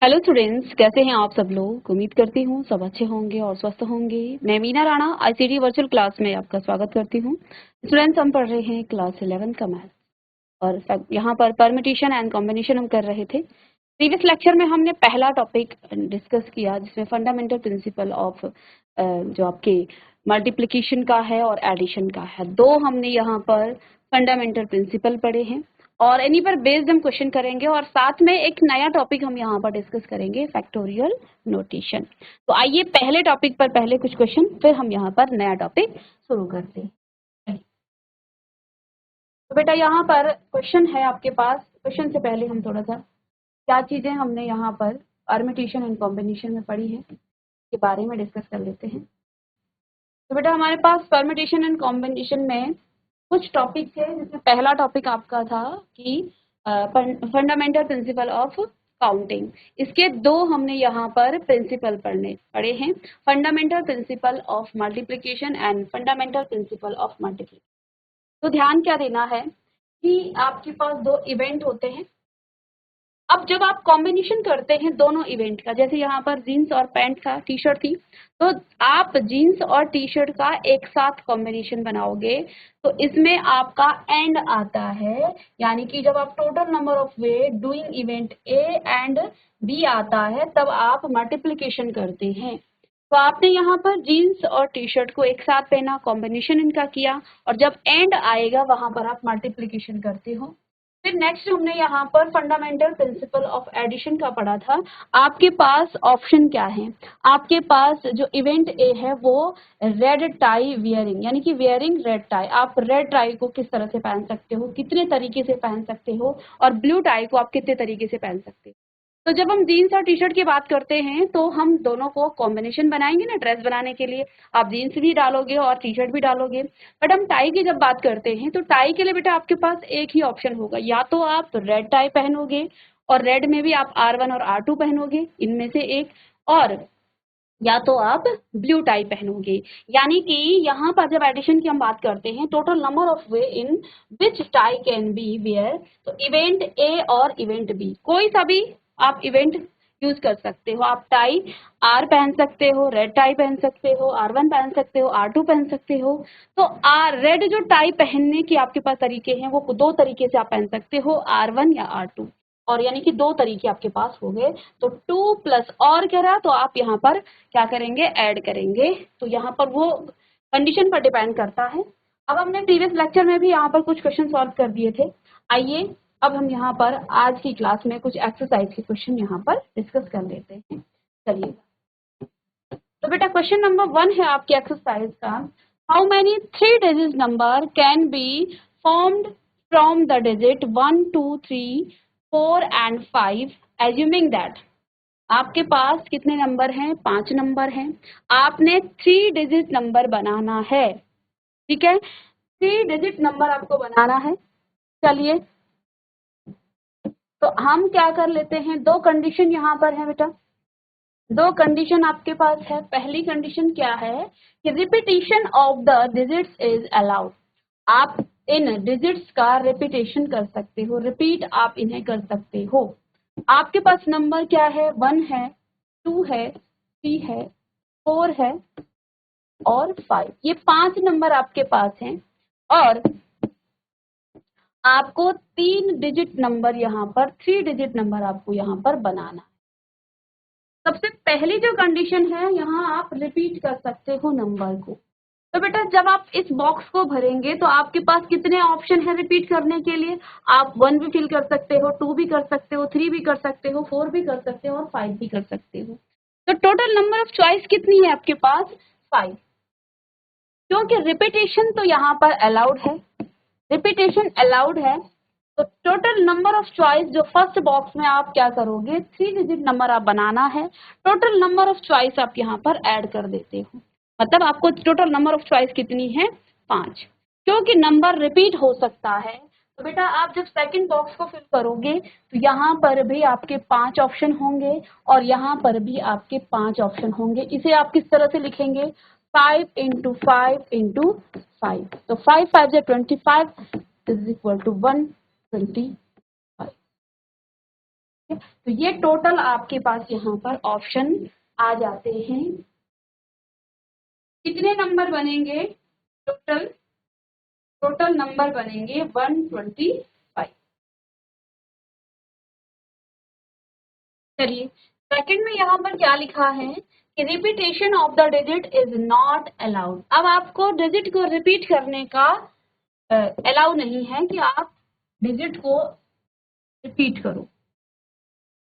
Hello students, कैसे हैं आप सब लोग। उम्मीद करती हूँ सब अच्छे होंगे और स्वस्थ होंगे। मैं Meena Rana ICT virtual class में आपका स्वागत करती हूँ। स्टूडेंट्स, हम पढ़ रहे हैं क्लास 11 का मैथ और यहाँ पर परम्यूटेशन एंड कॉम्बिनेशन हम कर रहे थे। प्रीवियस लेक्चर में हमने पहला टॉपिक डिस्कस किया जिसमें फंडामेंटल प्रिंसिपल ऑफ जो आपके मल्टीप्लिकेशन का है और एडिशन का है। दो हमने यहाँ पर फंडामेंटल प्रिंसिपल पढ़े हैं और इन्हीं पर बेस्ड हम क्वेश्चन करेंगे और साथ में एक नया टॉपिक हम यहाँ पर डिस्कस करेंगे, फैक्टोरियल नोटेशन। तो आइए पहले टॉपिक पर पहले कुछ क्वेश्चन, फिर हम यहाँ पर नया टॉपिक शुरू करते हैं। तो बेटा यहाँ पर क्वेश्चन है आपके पास। क्वेश्चन से पहले हम थोड़ा सा क्या चीजें हमने यहाँ पर परम्यूटेशन एंड कॉम्बिनेशन में पढ़ी है के बारे में डिस्कस कर लेते हैं। तो बेटा हमारे पास परम्यूटेशन एंड कॉम्बिनेशन में कुछ टॉपिक थे जिसमें पहला टॉपिक आपका था कि फंडामेंटल प्रिंसिपल ऑफ काउंटिंग। इसके दो हमने यहाँ पर प्रिंसिपल पढ़े हैं, fundamental principle of multiplication and fundamental principle of multiplication. तो ध्यान क्या देना है कि आपके पास दो इवेंट होते हैं। अब जब आप कॉम्बिनेशन करते हैं दोनों इवेंट का, जैसे यहाँ पर जीन्स और पैंट था, टी शर्ट थी, तो आप जीन्स और टी शर्ट का एक साथ कॉम्बिनेशन बनाओगे तो इसमें आपका एंड आता है, यानी कि जब आप total number of way doing event A and B आता है तब आप मल्टीप्लिकेशन करते हैं। तो आपने यहाँ पर जीन्स और टी शर्ट को एक साथ पहना, कॉम्बिनेशन इनका किया और जब एंड आएगा वहां पर आप मल्टीप्लिकेशन करते हो। फिर नेक्स्ट हमने यहाँ पर फंडामेंटल प्रिंसिपल ऑफ एडिशन का पढ़ा था। आपके पास ऑप्शन क्या है, आपके पास जो इवेंट ए है वो रेड टाई वियरिंग, यानी कि वियरिंग रेड टाई। आप रेड टाई को किस तरह से पहन सकते हो, कितने तरीके से पहन सकते हो, और ब्लू टाई को आप कितने तरीके से पहन सकते हो। तो जब हम जीन्स और टी शर्ट की बात करते हैं तो हम दोनों को कॉम्बिनेशन बनाएंगे ना ड्रेस बनाने के लिए। आप जीन्स भी डालोगे और टी शर्ट भी डालोगे। बट हम टाई की जब बात करते हैं तो टाई के लिए बेटा आपके पास एक ही ऑप्शन होगा, या तो आप रेड टाई पहनोगे और रेड में भी आप R1 और R2 पहनोगे, इनमें से एक, और या तो आप ब्लू टाई पहनोगे। यानी कि यहाँ पर जब एडिशन की हम बात करते हैं, total number of way in which tie can be wear, तो इवेंट ए और इवेंट बी, कोई सा भी आप इवेंट यूज कर सकते हो। आप टाई आर पहन सकते हो, रेड टाई पहन सकते हो, R1 पहन सकते हो, R2 पहन सकते हो। तो आर रेड जो टाई पहनने की आपके पास तरीके हैं वो दो तरीके से आप पहन सकते हो, R1 या R2, और यानी कि दो तरीके आपके पास हो गए। तो 2 प्लस और क्या रहा, तो आप यहाँ पर क्या करेंगे, ऐड करेंगे। तो यहाँ पर वो कंडीशन पर डिपेंड करता है। अब हमने प्रीवियस लेक्चर में भी यहाँ पर कुछ क्वेश्चन सॉल्व कर दिए थे। आइए अब हम यहाँ पर आज की क्लास में कुछ एक्सरसाइज के क्वेश्चन यहाँ पर डिस्कस कर लेते हैं। चलिए, तो बेटा क्वेश्चन नंबर 1 है आपके एक्सरसाइज का, how many 3 digit number can be formed from the digit 1 2 3 4 and 5 assuming that. आपके पास कितने नंबर हैं, 5 नंबर हैं। आपने 3 डिजिट नंबर बनाना है, ठीक है, 3 डिजिट नंबर आपको बनाना है। चलिए, तो हम क्या कर लेते हैं, दो कंडीशन यहाँ पर है बेटा, दो कंडीशन आपके पास है। पहली कंडीशन क्या है कि repetition of the digits is allowed. आप इन डिजिट्स का रिपीटेशन कर सकते हो, रिपीट आप इन्हें कर सकते हो। आपके पास नंबर क्या है, 1 है, 2 है, 3 है, 4 है और 5, ये 5 नंबर आपके पास हैं और आपको 3 डिजिट नंबर यहाँ पर, 3 डिजिट नंबर आपको यहाँ पर बनाना है। सबसे पहली जो कंडीशन है, यहाँ आप रिपीट कर सकते हो नंबर को। तो बेटा जब आप इस बॉक्स को भरेंगे तो आपके पास कितने ऑप्शन है रिपीट करने के लिए, आप 1 भी फिल कर सकते हो, 2 भी कर सकते हो, 3 भी कर सकते हो, 4 भी कर सकते हो और 5 भी कर सकते हो। तो टोटल नंबर ऑफ चॉइस कितनी है आपके पास, 5। क्योंकि रिपीटेशन तो यहाँ पर अलाउड है, रिपीटेशन अलाउड है, तो टोटल नंबर ऑफ चॉइस जो फर्स्ट बॉक्स में आप क्या करोगे, 3 डिजिट नंबर आप बनाना है। टोटल नंबर ऑफ चॉइस आप यहाँ पर ऐड कर देते हो, मतलब आपको टोटल नंबर ऑफ चॉइस कितनी है, 5। क्योंकि नंबर रिपीट हो सकता है तो बेटा आप जब सेकंड बॉक्स को फिल करोगे तो यहाँ पर भी आपके 5 ऑप्शन होंगे और यहाँ पर भी आपके 5 ऑप्शन होंगे। इसे आप किस तरह से लिखेंगे, 5 इंटू 5 इंटू 5, तो 5 5 या 25 इज इक्वल टू 125। तो ये टोटल आपके पास यहाँ पर ऑप्शन आ जाते हैं। कितने नंबर बनेंगे? टोटल नंबर बनेंगे 125। चलिए सेकंड में यहाँ पर क्या लिखा है कि repetition of the digit is not allowed. अब आपको डिजिट को रिपीट करने का अलाउ नहीं है कि आप डिजिट को रिपीट करो।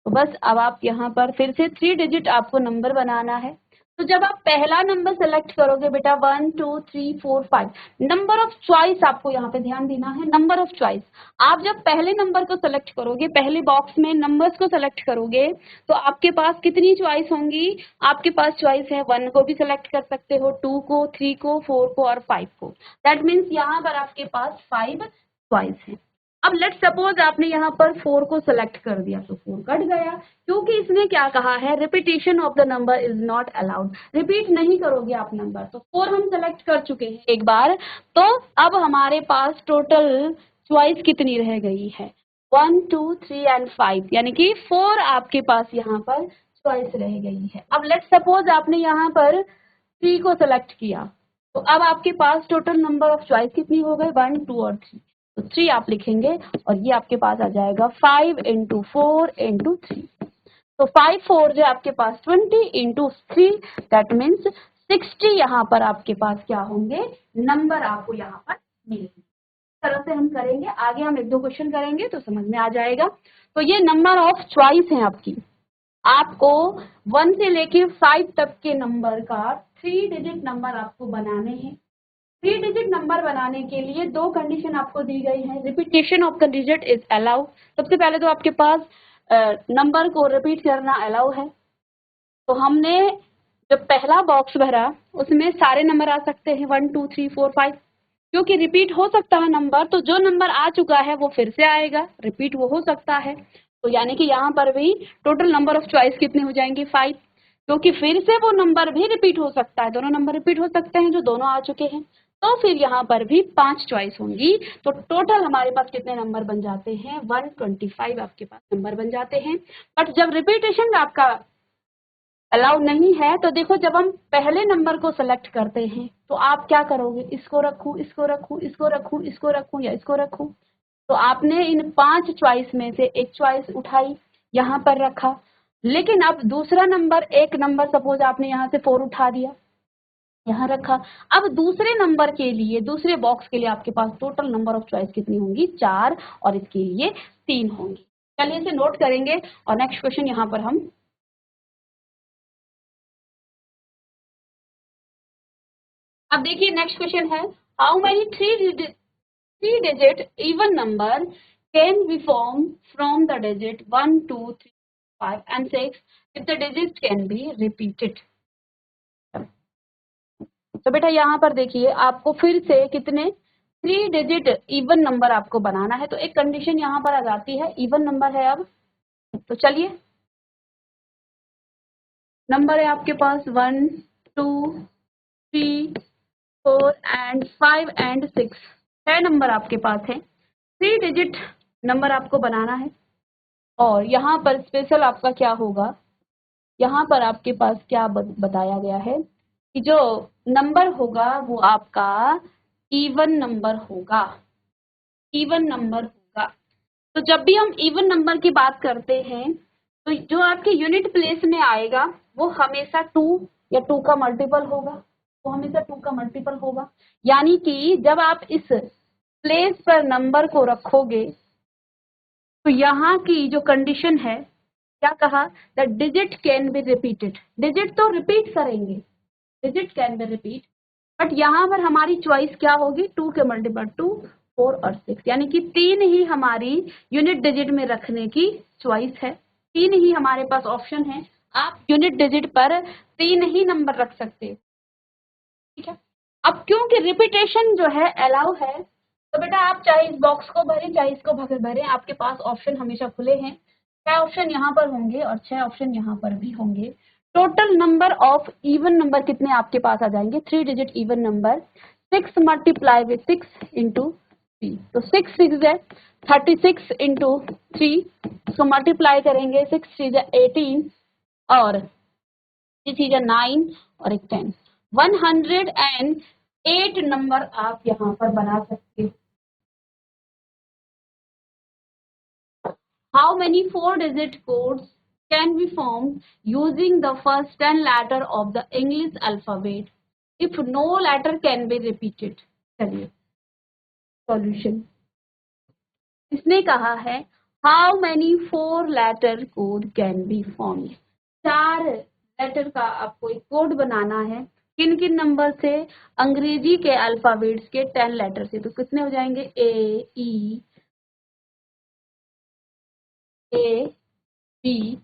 तो बस अब आप यहाँ पर फिर से 3 डिजिट आपको नंबर बनाना है। तो जब आप पहला नंबर सेलेक्ट करोगे बेटा 1 2 3 4 5, नंबर ऑफ चॉइस आपको यहाँ पे ध्यान देना है। नंबर ऑफ चॉइस, आप जब पहले नंबर को सेलेक्ट करोगे, पहले बॉक्स में नंबर्स को सेलेक्ट करोगे, तो आपके पास कितनी चॉइस होंगी? आपके पास चॉइस है 1 को भी सेलेक्ट कर सकते हो, 2 को, 3 को, 4 को और 5 को। दैट मीन्स यहाँ पर आपके पास 5 चॉइस है। अब लेट सपोज आपने यहाँ पर 4 को सेलेक्ट कर दिया, तो 4 कट गया, क्योंकि इसने क्या कहा है, repetition of the number is not allowed. Repeat नहीं करोगे आप नंबर। तो 4 हम सेलेक्ट कर चुके हैं एक बार। तो अब हमारे पास टोटल चॉइस कितनी रह गई है? 1 2 3 एंड 5, यानी कि 4 आपके पास यहाँ पर चॉइस रह गई है। अब लेट सपोज आपने यहाँ पर 3 को सेलेक्ट किया, तो अब आपके पास टोटल नंबर ऑफ चॉइस कितनी हो गई? 1 2 और 3। तो 3 आप लिखेंगे और ये आपके पास आ जाएगा 5 × 4 × 3। तो 5 4 जो आपके पास 20 × 3, दैट मीन्स 60 यहाँ पर आपके पास क्या होंगे? नंबर आपको यहाँ पर मिलेंगे। इस तरह से हम करेंगे। आगे हम 1-2 क्वेश्चन करेंगे तो समझ में आ जाएगा। तो ये नंबर ऑफ चॉइस है आपकी। आपको 1 से लेके 5 तक के नंबर का 3 डिजिट नंबर आपको बनाने हैं। 3 डिजिट नंबर बनाने के लिए 2 कंडीशन आपको दी गई है। Repetition of the digit is allow. सबसे पहले तो आपके पास नंबर को रिपीट करना अलाउ है। तो हमने जब पहला बॉक्स भरा उसमें सारे नंबर आ सकते हैं 1 2 3 4 5, क्योंकि रिपीट हो सकता है नंबर। तो जो नंबर आ चुका है वो फिर से आएगा, रिपीट वो हो सकता है। तो यानी कि यहाँ पर भी टोटल नंबर ऑफ चॉइस कितने हो जाएंगे? 5, क्योंकि फिर से वो नंबर भी रिपीट हो सकता है। दोनों नंबर रिपीट हो सकते हैं जो दोनों आ चुके हैं। तो फिर यहाँ पर भी 5 चॉइस होंगी। तो टोटल हमारे पास कितने नंबर बन जाते हैं? 125 आपके पास नंबर बन जाते हैं। बट जब रिपीटेशन आपका अलाउ नहीं है, तो देखो जब हम पहले नंबर को सेलेक्ट करते हैं तो आप क्या करोगे? इसको रखूं, इसको रखूं, इसको रखूं, इसको रखूं या इसको रखूं? तो आपने इन 5 चॉइस में से एक चॉइस उठाई, यहाँ पर रखा। लेकिन अब दूसरा नंबर, एक नंबर सपोज आपने यहाँ से 4 उठा दिया, यहाँ रखा। अब दूसरे नंबर के लिए, दूसरे बॉक्स के लिए आपके पास टोटल नंबर ऑफ चॉइस कितनी होंगी? 4, और इसके लिए 3 होंगी। चलिए इसे नोट करेंगे और नेक्स्ट क्वेश्चन यहाँ पर हम अब देखिए नेक्स्ट क्वेश्चन है, how many three digit even number can be form from the digit 1 2 3 5 and 6 if the digit can be repeated. तो बेटा यहाँ पर देखिए आपको फिर से कितने 3 डिजिट इवन नंबर आपको बनाना है। तो एक कंडीशन यहाँ पर आ जाती है, इवन नंबर है अब। तो चलिए नंबर है आपके पास 1 2 3 4 एंड 5 एंड 6, 6 नंबर आपके पास है। 3 डिजिट नंबर आपको बनाना है। और यहाँ पर स्पेशल आपका क्या होगा, यहाँ पर आपके पास क्या बताया गया है कि जो नंबर होगा वो आपका इवन नंबर होगा। इवन नंबर होगा। तो जब भी हम इवन नंबर की बात करते हैं तो जो आपके यूनिट प्लेस में आएगा वो हमेशा 2 या 2 का मल्टीपल होगा। वो हमेशा 2 का मल्टीपल होगा। यानी कि जब आप इस प्लेस पर नंबर को रखोगे तो यहाँ की जो कंडीशन है, क्या कहा? The digit can be repeated. Digit तो रिपीट करेंगे, digit can be repeat, but यहाँ पर हमारी चॉइस क्या होगी? 2 के मल्टीपल 2 4 और 6, यानी कि 3 ही हमारी यूनिट डिजिट में रखने की चॉइस है। 3 ही हमारे पास ऑप्शन है। आप यूनिट डिजिट पर 3 ही नंबर रख सकते हो, ठीक है। अब क्योंकि रिपीटेशन जो है अलाउ है, तो बेटा आप चाहे इस बॉक्स को भरें चाहे इसको भरें, आपके पास ऑप्शन हमेशा खुले हैं। 6 ऑप्शन यहाँ पर होंगे और 6 ऑप्शन यहाँ पर भी होंगे। Total number of even number कितने आपके पास आ जाएंगे? 3 digit even number 6 multiply with 6 × 3, तो 6 6 है 36 × 3 इसको मल्टीप्लाई करेंगे, 6 3 जा 18 और 3 3 जा 9 और एक 10, 108 नंबर आप यहाँ पर बना सकते हो। How many 4-digit codes can be formed using the first 10 letter of the English alphabet if no letter can be repeated? चलिए सॉल्यूशन, इसने कहा है how many 4 letter code can be form, 4 letter का आपको एक कोड बनाना है। किन किन नंबर से? अंग्रेजी के अल्फाबेट्स के 10 लेटर से। तो कितने हो जाएंगे? A B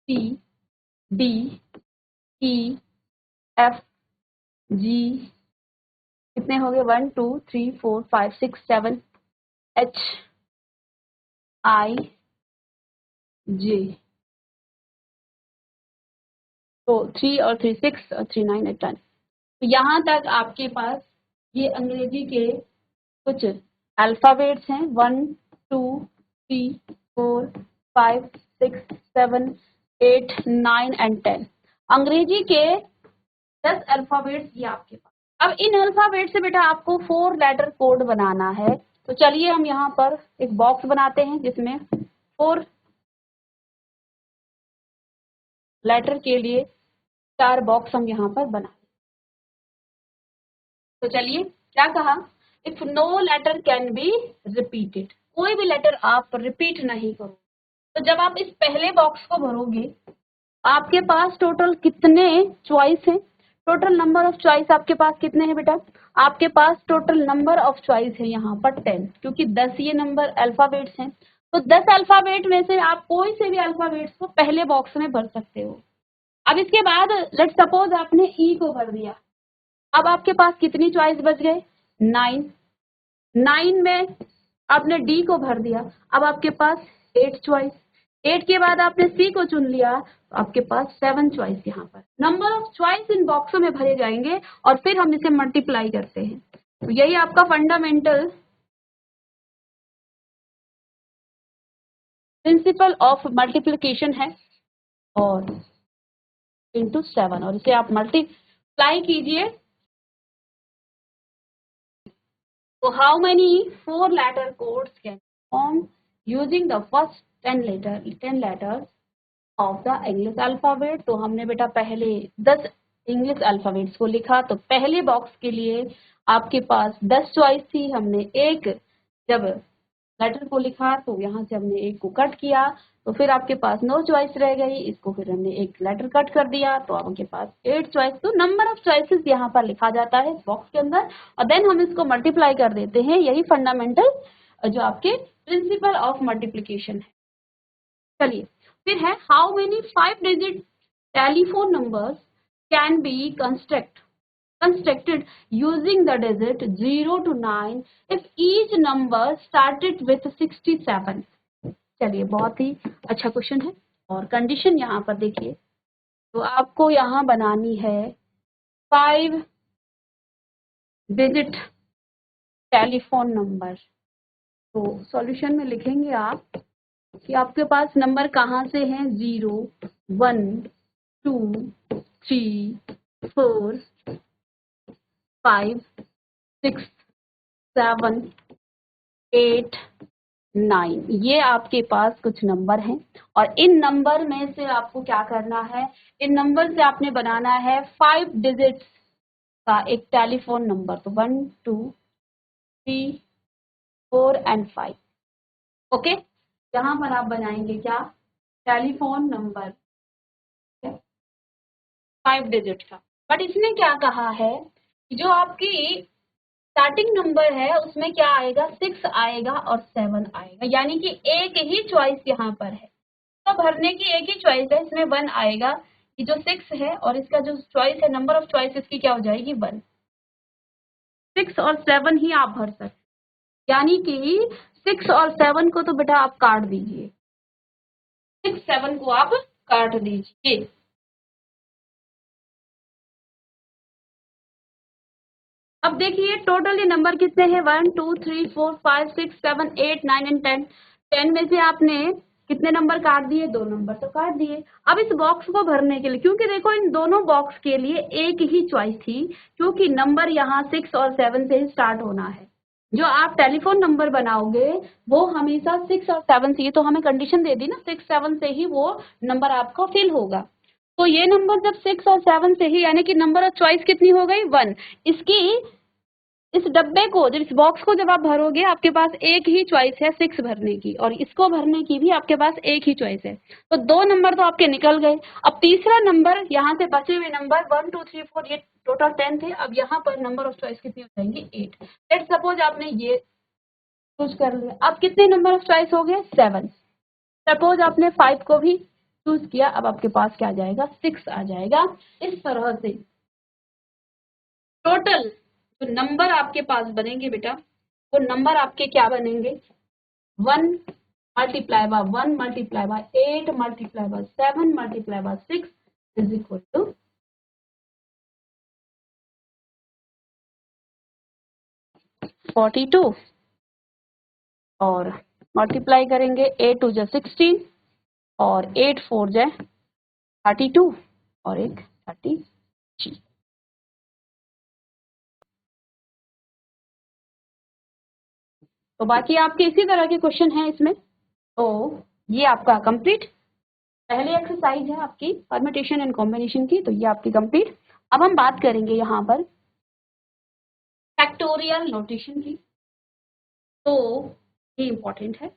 C D E F G, कितने हो गए? 1 2 3 4 5 6 7 एच आई जे, तो 3 और 3 6 और 3 9 8 10। तो यहाँ तक आपके पास ये अंग्रेजी के कुछ अल्फाबेट्स हैं, 1 2 3 4 5 6 7 8 9 एंड 10। अंग्रेजी के 10 अल्फाबेट्स ये आपके पास। अब इन अल्फाबेट से बेटा आपको 4 लेटर कोड बनाना है। तो चलिए हम यहाँ पर एक बॉक्स बनाते हैं जिसमें 4 लेटर के लिए 4 बॉक्स हम यहाँ पर बना। तो चलिए क्या कहा, if no letter can be repeated, कोई भी लेटर आप रिपीट नहीं करो। तो जब आप इस पहले बॉक्स को भरोगे, आपके पास टोटल कितने चॉइस हैं? टोटल नंबर ऑफ चॉइस आपके पास कितने हैं बेटा? आपके पास टोटल नंबर ऑफ चॉइस है यहाँ पर 10, क्योंकि 10 ये नंबर अल्फाबेट्स हैं। तो 10 अल्फाबेट में से आप कोई से भी अल्फाबेट्स को पहले बॉक्स में भर सकते हो। अब इसके बाद लेट सपोज आपने ई को भर दिया, अब आपके पास कितनी चॉइस बच गए? 9। 9 में आपने डी को भर दिया, अब आपके पास 8 चॉइस। 8 के बाद आपने सी को चुन लिया, तो आपके पास 7 चॉइस यहाँ पर। नंबर ऑफ चॉइस इन बॉक्सों में भरे जाएंगे और फिर हम इसे मल्टीप्लाई करते हैं। तो यही आपका फंडामेंटल प्रिंसिपल ऑफ मल्टीप्लिकेशन है, और इंटू 7, और इसे आप मल्टीप्लाई कीजिए। तो how many 4 letter codes can form using the first 10 letters of the English alphabet? तो हमने बेटा पहले 10 इंग्लिश अल्फाबेट्स को लिखा। तो पहले बॉक्स के लिए आपके पास 10 चॉइस थी, हमने एक जब लेटर को लिखा तो यहाँ से हमने एक को कट किया, तो फिर आपके पास 9 चॉइस रह गई, इसको फिर हमने एक लेटर कट कर दिया, तो आपके पास 8 चॉइस। तो नंबर ऑफ चॉइसेस यहाँ पर लिखा जाता है इस बॉक्स के अंदर, और देन हम इसको मल्टीप्लाई कर देते हैं। यही फंडामेंटल जो आपके प्रिंसिपल ऑफ मल्टीप्लिकेशन है। चलिए फिर है how many 5-digit telephone numbers can be constructed using the digit 0 to 9 if each number started with 67। चलिए बहुत ही अच्छा क्वेश्चन है, और कंडीशन यहाँ पर देखिए। तो आपको यहाँ बनानी है 5-digit टेलीफोन नंबर। तो सॉल्यूशन में लिखेंगे आप कि आपके पास नंबर कहाँ से हैं? 0 1 2 3 4 5 6 7 8 9, ये आपके पास कुछ नंबर हैं, और इन नंबर में से आपको क्या करना है? इन नंबर से आपने बनाना है 5 डिजिट्स का एक टेलीफोन नंबर। तो 1 2 3 4 एंड 5। ओके, यहाँ पर आप बनाएंगे क्या? टेलीफोन नंबर 5 डिजिट का। बट इसने क्या कहा है कि जो आपकी स्टार्टिंग नंबर है उसमें क्या आएगा? 6 आएगा और 7 आएगा, यानी कि एक ही चॉइस यहाँ पर है। तो भरने की एक ही चॉइस है, इसमें 1 आएगा, कि जो 6 है और इसका जो चॉइस है, नंबर ऑफ चॉइस इसकी क्या हो जाएगी? 1। 6 और 7 ही आप भर सकते, यानी कि 6 और 7 को तो बेटा आप काट दीजिए, 6 7 को आप काट दीजिए। अब देखिए टोटल ये नंबर कितने हैं? 1 2 3 4 5 6 7 8 9 एंड 10। 10 में से आपने कितने नंबर काट दिए, 2 नंबर तो काट दिए। अब इस बॉक्स को भरने के लिए, क्योंकि देखो इन दोनों बॉक्स के लिए एक ही चॉइस थी, क्योंकि नंबर यहाँ 6 और 7 से ही स्टार्ट होना है। जो आप टेलीफोन नंबर बनाओगे वो हमेशा 6 और 7 से, ये तो हमें कंडीशन दे दी ना, 6 7 से ही वो नंबर आपको फिल होगा। तो ये नंबर जब 6 और 7 से ही, यानी कि नंबर ऑफ चॉइस कितनी हो गई, 1। इसकी इस डब्बे को, जब इस बॉक्स को जब आप भरोगे, आपके पास एक ही चॉइस है 6 भरने की, और इसको भरने की भी आपके पास एक ही चॉइस है। तो 2 नंबर तो आपके निकल गए। अब तीसरा नंबर, यहाँ से बचे हुए नंबर 1 2 3 4, ये टोटल 10 थे। अब यहाँ पर नंबर ऑफ चॉइस कितनी हो जाएंगी, 8। लेट्स सपोज आपने ये चूज कर लिया, अब कितने नंबर ऑफ चॉइस हो गए, 7। सपोज आपने 5 को भी चूज किया, अब आपके पास क्या आ जाएगा, 6 आ जाएगा। इस तरह से टोटल जो नंबर आपके पास बनेंगे बेटा, वो नंबर आपके क्या बनेंगे, 1 multiply by 1 multiply by 8 multiply by 7 multiply by 6 is equal to 42, और मल्टीप्लाई करेंगे 8 2 जा 16, और 8 4 जा 32, और एक 33। तो बाकी आपके इसी तरह के क्वेश्चन हैं इसमें। तो ये आपका कंप्लीट पहली एक्सरसाइज है आपकी परम्यूटेशन एंड कॉम्बिनेशन की, तो ये आपकी कंप्लीट। अब हम बात करेंगे यहाँ पर फैक्टोरियल नोटेशन की। तो ये इंपॉर्टेंट है,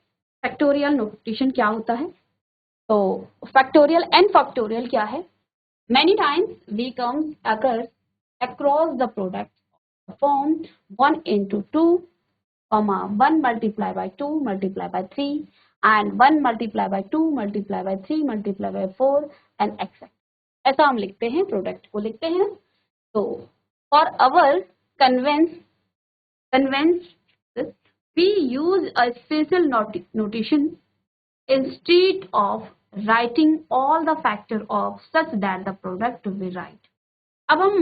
फैक्टोरियल नोटेशन क्या होता है। तो फैक्टोरियल एंड फैक्टोरियल क्या है, many times we comes occurs across the product form 1 into 2 comma 1 multiply by 2 multiply by 3 and 1 multiply by 2 multiply by 3 multiply by 4 and etc. ऐसा हम लिखते हैं, प्रोडक्ट को लिखते हैं। तो for our convenience we use a special notation instead of writing all the factor of such that the product we write। अब हम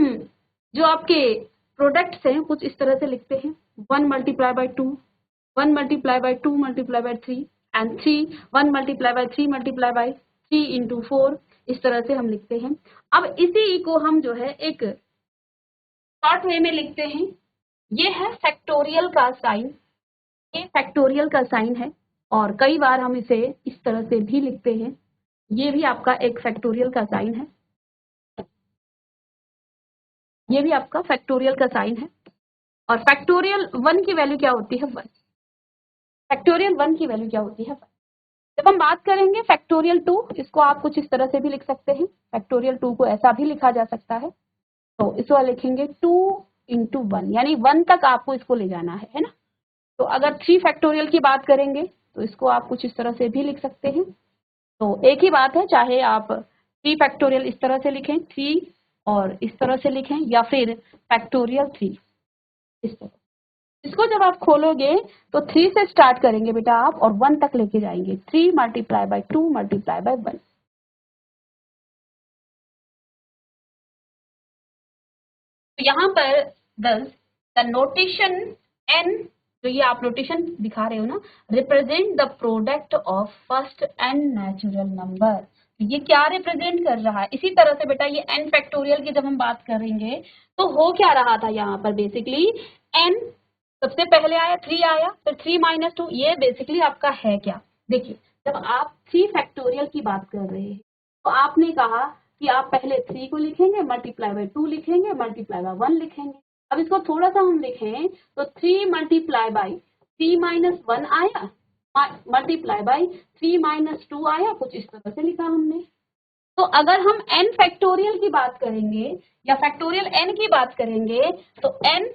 जो आपके प्रोडक्ट्स हैं कुछ इस तरह से लिखते हैं, 1 multiply bye 2 1 multiply bye 2 multiply by 3 and 3 1 multiply bye 3 multiply by 3 into 4, इस तरह से हम लिखते हैं। अब इसी को हम जो है एक शॉर्ट वे में लिखते हैं। ये है फैक्टोरियल का साइन, ये फैक्टोरियल का साइन है, और कई बार हम इसे इस तरह से भी लिखते हैं। ये भी आपका एक फैक्टोरियल का साइन है, ये भी आपका फैक्टोरियल का साइन है। और फैक्टोरियल 1 की वैल्यू क्या होती है, 1। फैक्टोरियल 1 की वैल्यू क्या होती है, 1। जब हम बात करेंगे फैक्टोरियल 2, इसको आप कुछ इस तरह से भी लिख सकते हैं, फैक्टोरियल 2 को ऐसा भी लिखा जा सकता है। तो इसको लिखेंगे 2 इंटू 1, यानी 1 तक आपको इसको ले जाना है ना। तो अगर 3 फैक्टोरियल की बात करेंगे तो इसको आप कुछ इस तरह से भी लिख सकते हैं। तो एक ही बात है, चाहे आप 3 फैक्टोरियल इस तरह से लिखें, 3 और इस तरह से लिखें, या फिर फैक्टोरियल 3 इस तरह। इसको जब आप खोलोगे तो 3 से स्टार्ट करेंगे बेटा आप, और 1 तक लेके जाएंगे, 3 मल्टीप्लाई बाय 2 मल्टीप्लाई बाय 1। तो यहाँ पर द नोटेशन n, जो ये आप नोटेशन दिखा रहे हो ना, represent the product of first n natural number. ये क्या रिप्रेजेंट कर रहा है, इसी तरह से बेटा ये n फैक्टोरियल की जब हम बात करेंगे तो हो क्या रहा था यहाँ पर, बेसिकली n सबसे पहले आया, 3 आया, फिर 3 माइनस 2, ये बेसिकली आपका है क्या। देखिए जब आप 3 फैक्टोरियल की बात कर रहे हैं तो आपने कहा कि आप पहले 3 को लिखेंगे, मल्टीप्लाई बाय 2 लिखेंगे, मल्टीप्लाई बाय 1 लिखेंगे। अब इसको थोड़ा सा हम लिखें तो 3 मल्टीप्लाई बाय 3 माइनस 1 आया, मल्टीप्लाई बाय 3 माइनस 2 आया, कुछ इस तरह से लिखा हमने। तो अगर हम n फैक्टोरियल की बात करेंगे या फैक्टोरियल n की बात करेंगे तो n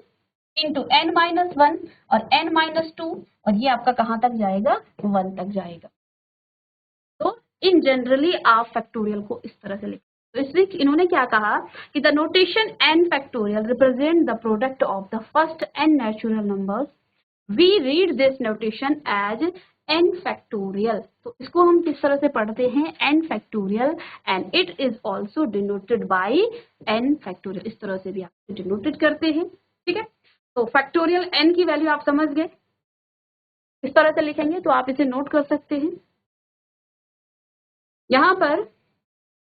इंटू n माइनस 1 और n माइनस 2, और ये आपका कहाँ तक जाएगा, 1 तक जाएगा। तो इन जनरली आप फैक्टोरियल को इस तरह से लिखते हैं। तो इसलिए इन्होंने क्या कहा कि the notation n factorial represent the product of the first n natural numbers, we read this notation as n factorial. तो इसको हम किस तरह से पढ़ते हैं, n factorial, and it is also denoted by n factorial. इस तरह से भी आप डिनोटेड करते हैं, ठीक है। तो फैक्टोरियल n की वैल्यू आप समझ गए, इस तरह से लिखेंगे तो आप इसे नोट कर सकते हैं। यहाँ पर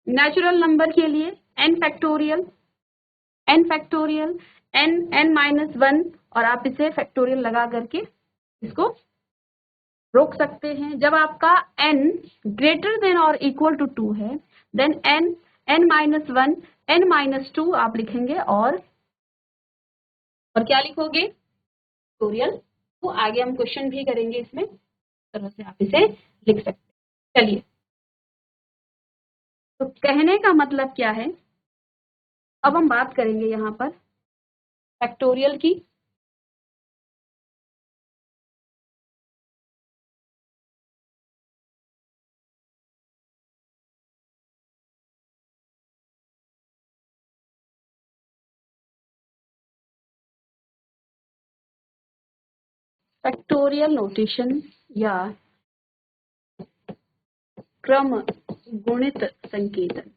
नेचुरल नंबर के लिए n फैक्टोरियल n माइनस 1 और आप इसे फैक्टोरियल लगा करके इसको रोक सकते हैं। जब आपका n ग्रेटर देन और इक्वल टू 2 है then n minus 1 n minus 2 आप लिखेंगे और क्या लिखोगे? फैक्टोरियल। तो आगे हम क्वेश्चन भी करेंगे इसमें, इस तरह से आप इसे लिख सकते हैं। चलिए, तो कहने का मतलब क्या है, अब हम बात करेंगे यहाँ पर फैक्टोरियल की। फैक्टोरियल नोटेशन या क्रम गुणित संकेतन।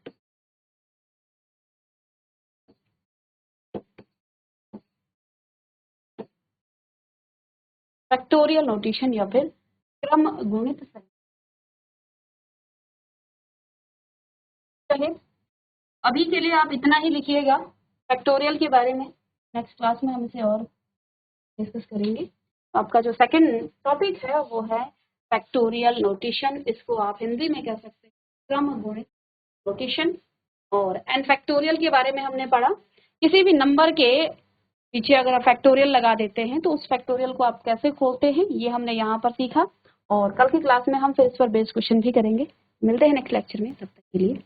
फैक्टोरियल नोटेशन या फिर क्रम गुणित संकेतन। चलिए, अभी के लिए आप इतना ही लिखिएगा फैक्टोरियल के बारे में। नेक्स्ट क्लास में हम इसे और डिस्कस करेंगे। आपका जो सेकंड टॉपिक है वो है फैक्टोरियल नोटेशन। इसको आप हिंदी में कह सकते हैं क्रम गुणित नोटेशन। और एन फैक्टोरियल के बारे में हमने पढ़ा, किसी भी नंबर के पीछे अगर आप फैक्टोरियल लगा देते हैं तो उस फैक्टोरियल को आप कैसे खोलते हैं ये हमने यहाँ पर सीखा। और कल की क्लास में हम फिर इस पर बेस्ड क्वेश्चन भी करेंगे। मिलते हैं नेक्स्ट लेक्चर में, तब तक के लिए